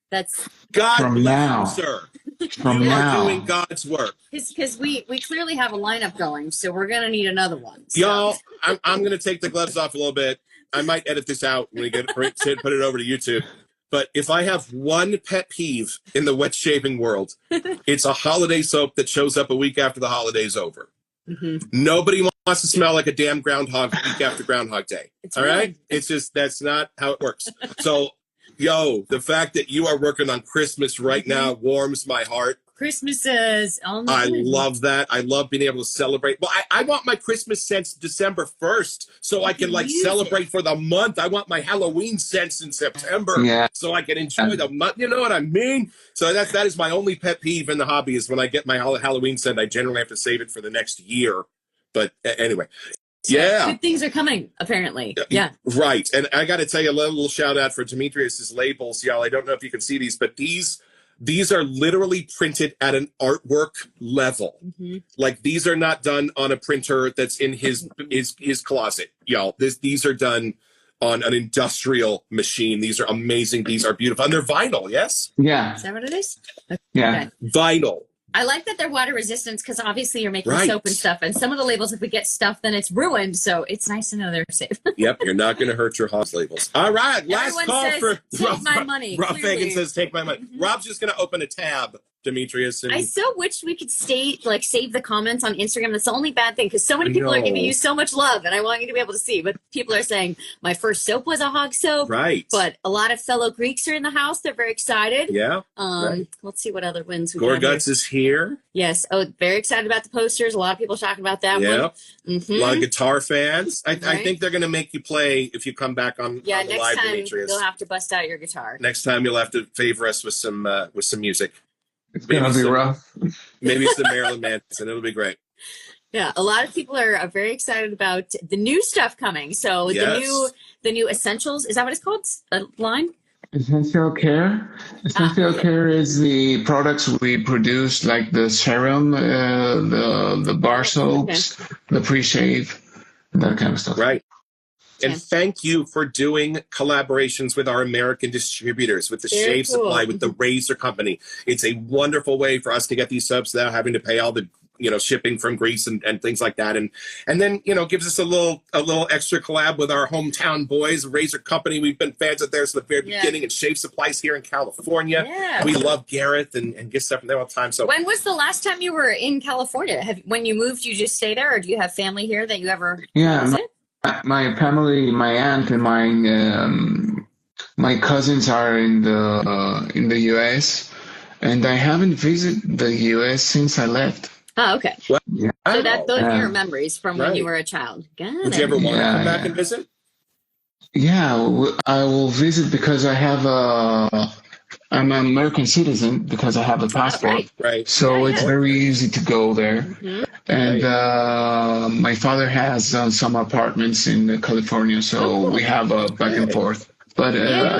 that's God from bless now, you, sir. From you now, are doing God's work. Because we clearly have a lineup going, so we're going to need another one. So. Y'all, I'm going to take the gloves off a little bit. I might edit this out when we put it over to YouTube. But if I have one pet peeve in the wet shaving world, it's a holiday soap that shows up a week after the holiday's over. Mm-hmm. Nobody wants to smell like a damn groundhog week after Groundhog Day. All right? It's just, that's not how it works. So, the fact that you are working on Christmas right now warms my heart. Christmases. I love that. I love being able to celebrate. Well, I want my Christmas scents December 1st so I can celebrate for the month. I want my Halloween scents in September so I can enjoy the month. You know what I mean? So that is my only pet peeve in the hobby is when I get my Halloween scent, I generally have to save it for the next year. But anyway. So good things are coming, apparently. Yeah. Right. And I got to tell you a little shout out for Dimitrios' labels, y'all. I don't know if you can see these, but these are literally printed at an artwork level. Mm-hmm. Like these are not done on a printer that's in his closet, y'all. These are done on an industrial machine. These are amazing. These are beautiful. And they're vinyl, yes? Yeah. Is that what it is? Yeah. Okay. Vinyl. I like that they're water resistant because obviously you're making Right. soap and stuff. And some of the labels, if we get stuff, then it's ruined. So it's nice to know they're safe. Yep, you're not going to hurt your HAGS labels. All right, last Everyone call says, for "Take my money," Rob clearly. Fagan says, "Take my money." Rob's just going to open a tab, Dimitrios. And I so wish we could save the comments on Instagram. That's the only bad thing because so many people are know. giving you so much love, and I want you to be able to see. But people are saying my first soap was a HAGS soap, right. But a lot of fellow Greeks are in the house. They're very excited. Yeah. Right. Let's see what other wins we got. Gorguts is here. Yes. Oh, very excited about the posters. A lot of people talking about that Yeah. one. A lot of guitar fans. I Right. think they're going to make you play if you come back on Yeah, on the next live, time Dimitrios. you'll have to bust out your guitar. Next time you'll have to favor us with some music. It's gonna be rough. Maybe some Marilyn Manson. It'll be great. Yeah, a lot of people are very excited about the new stuff coming. So Yes. the new essentials, is that what it's called? A line? Essential care. Essential care is the products we produce, like the serum, the bar soaps, the pre-shave, that kind of stuff. Right. And Okay. thank you for doing collaborations with our American distributors, with the Very Shave cool. Supply, with the Razor Company. It's a wonderful way for us to get these soaps without having to pay all the shipping from Greece and things like that. And then gives us a little extra collab with our hometown boys, Razor Company. We've been fans of theirs from the very beginning, and Shave Supplies here in California. Yeah. We love Gareth and get stuff from there all the time. So When was the last time you were in California? When you moved, you just stay there, or do you have family here that you ever Yeah, visit? my family, my aunt, and my cousins are in the U.S. and I haven't visited the U.S. since I left. Oh, okay. Yeah. So those are your Yeah. memories from when you Right. were a child. Got would you it. ever want to Yeah, come back yeah. and visit? Yeah, I will visit because I'm an American citizen because I have a passport. right. Right. So Yeah, it's yeah. very easy to go there. Mhm. And my father has some apartments in California, so Oh, cool. we have a back and Okay. forth. But Yeah.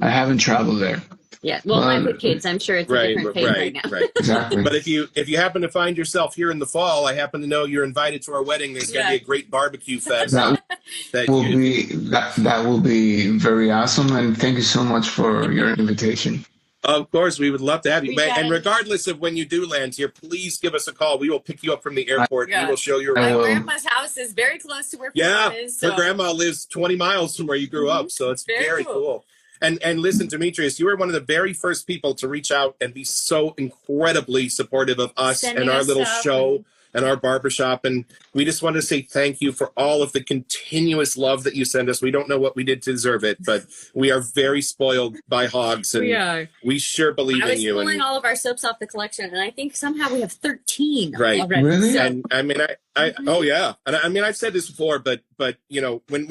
I haven't traveled there. Yeah. Well, Well, with kids, I'm sure it's a Right. different phase right now. Right. Exactly. But if you happen to find yourself here in the fall, I happen to know you're invited to our wedding. There's going to be a great barbecue fest. That will be very awesome, and thank you so much for your invitation. Of course, we would love to have you. We got And it. regardless of when you do land here, please give us a call. We will pick you up from the airport. Yeah. We will show you I My around. will. grandma's house is very close to where Yeah, Florida is. her So. grandma lives 20 miles from where you grew up, so it's Very very cool. cool. And listen, Dimitrios, you were one of the very first people to reach out and be so incredibly supportive of us Sending and our us little stuff show and our barbershop. And we just want to say thank you for all of the continuous love that you send us. We don't know what we did to deserve it, but we are very spoiled by HAGS, and We are. we sure believe I in was you. pulling And, all of our soaps off the collection, and I think somehow we have 13 Right. already. Really? So, and I mean, oh yeah. And I mean, I've said this before, but when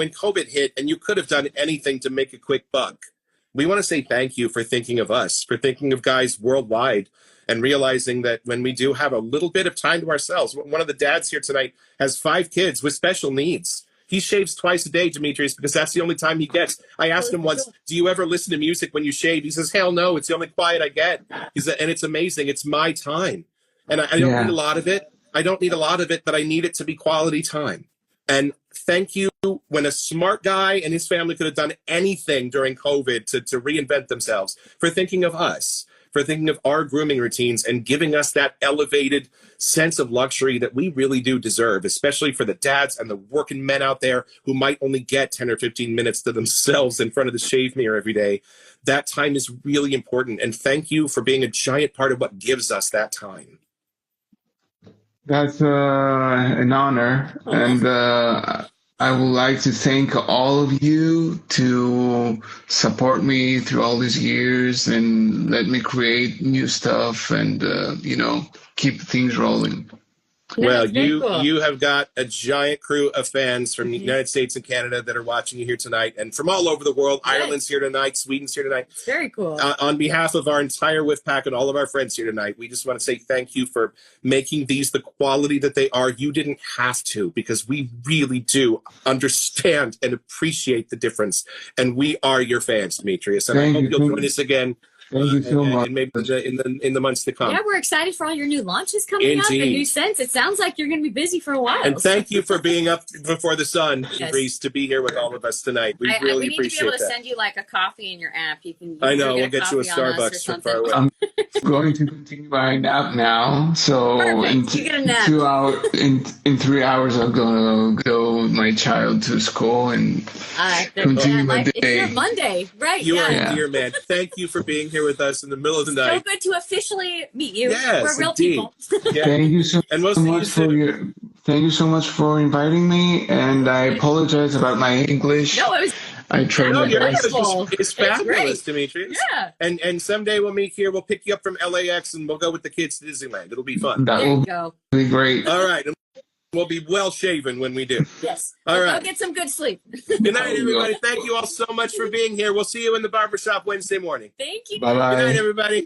COVID hit and you could have done anything to make a quick buck, we want to say thank you for thinking of us, for thinking of guys worldwide, and realizing that when we do have a little bit of time to ourselves. One of the dads here tonight has 5 kids with special needs. He shaves twice a day, Dimitrios, because that's the only time he gets. I asked him once, do you ever listen to music when you shave? He says, hell no, it's the only quiet I get. And it's amazing. It's my time. And I don't need a lot of it. I don't need a lot of it, but I need it to be quality time. And thank you. When a smart guy and his family could have done anything during COVID to reinvent themselves, for thinking of us, for thinking of our grooming routines and giving us that elevated sense of luxury that we really do deserve, especially for the dads and the working men out there who might only get 10 or 15 minutes to themselves in front of the shave mirror every day. That time is really important. And thank you for being a giant part of what gives us that time. That's an honor, and I would like to thank all of you to support me through all these years and let me create new stuff and keep things rolling. No, Well, it's very you cool. you have got a giant crew of fans from the United States and Canada that are watching you here tonight, and from all over the world. Yes. Ireland's here tonight, Sweden's here tonight. It's very cool. On behalf of our entire Whiff Pack and all of our friends here tonight, we just want to say thank you for making these the quality that they are. You didn't have to, because we really do understand and appreciate the difference, and we are your fans, Dimitrios. And I Thank hope you. you'll join us again Thank you so much. and maybe in the months to come. Yeah, we're excited for all your new launches coming up and Indeed. new scents. It sounds like you're going to be busy for a while. And thank you for being up before the sun, Yes. Reese, to be here with all of us tonight. We really we need to be appreciate able to that. send you like a coffee in your app. You can. I know, get we'll get you a coffee on us or Starbucks from something. far away. I'm going to continue my nap now. So Perfect. You get a nap. 2 hours, in 3 hours, I'm gonna go with my child to school and continue my It's day. your Monday, right? You are yeah. a dear man. Thank you for being here with us in the middle of the So night. good to officially meet you. Yes, We're real indeed. people. Yeah. Thank you so And we'll see you much for soon. thank you so much for inviting me, and I apologize about my English. No, it was I tried No, my your best. English is fabulous, Dimitrios. yeah. And someday we'll meet here. We'll pick you up from LAX and we'll go with the kids to Disneyland. It'll be fun. That There will you go. be great. All right. And we'll be well shaven when we do. Yes. All But right. Go get some good sleep. Good night, everybody. Thank you all so much for being here. We'll see you in the barbershop Wednesday morning. Thank you. Bye Good night, bye. everybody.